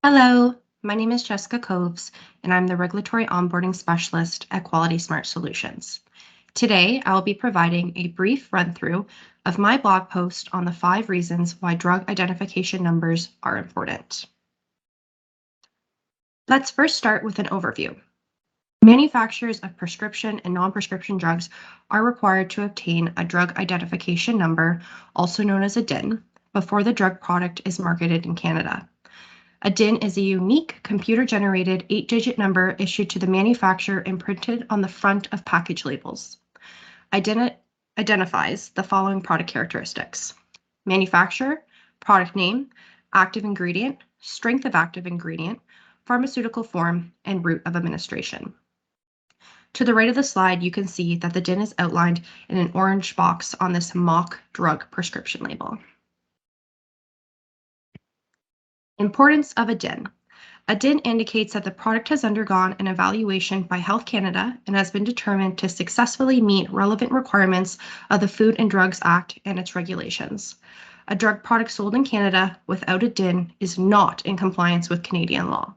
Hello, my name is Jessica Coves, and I'm the Regulatory Onboarding Specialist at Quality Smart Solutions. Today, I will be providing a brief run-through of my blog post on the 5 reasons why drug identification numbers are important. Let's first start with an overview. Manufacturers of prescription and non-prescription drugs are required to obtain a drug identification number, also known as a DIN, before the drug product is marketed in Canada. A DIN is a unique computer-generated 8-digit number issued to the manufacturer and printed on the front of package labels. Identifies the following product characteristics: manufacturer, product name, active ingredient, strength of active ingredient, pharmaceutical form, and route of administration. To the right of the slide, you can see that the DIN is outlined in an orange box on this mock drug prescription label. Importance of a DIN. A DIN indicates that the product has undergone an evaluation by Health Canada and has been determined to successfully meet relevant requirements of the Food and Drugs Act and its regulations. A drug product sold in Canada without a DIN is not in compliance with Canadian law.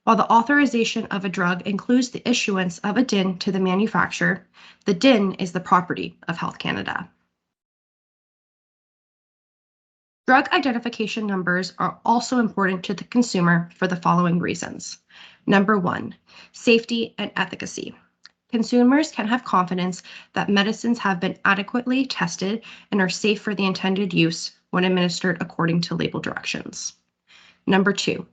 While the authorization of a drug includes the issuance of a DIN to the manufacturer, the DIN is the property of Health Canada. Drug identification numbers are also important to the consumer for the following reasons. Number 1, safety and efficacy. Consumers can have confidence that medicines have been adequately tested and are safe for the intended use when administered according to label directions. Number 2,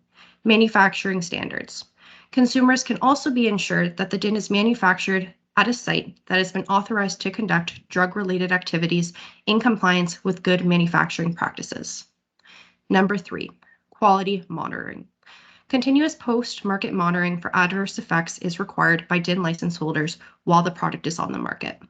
manufacturing standards. Consumers can also be ensured that the DIN is manufactured at a site that has been authorized to conduct drug-related activities in compliance with good manufacturing practices. Number 3, quality monitoring. Continuous post-market monitoring for adverse effects is required by DIN license holders while the product is on the market.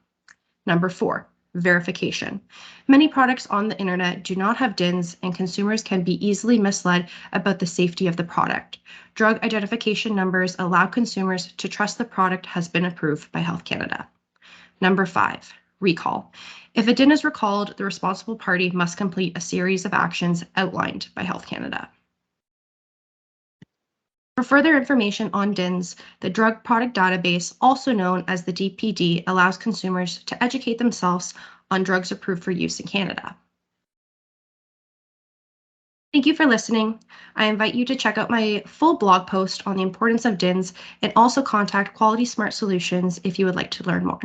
Number 4, verification. Many products on the internet do not have DINs, and consumers can be easily misled about the safety of the product. Drug identification numbers allow consumers to trust the product has been approved by Health Canada. Number 5, recall. If a DIN is recalled, the responsible party must complete a series of actions outlined by Health Canada. For further information on DINs, the Drug Product Database, also known as the DPD, allows consumers to educate themselves on drugs approved for use in Canada. Thank you for listening. I invite you to check out my full blog post on the importance of DINs and also contact Quality Smart Solutions if you would like to learn more.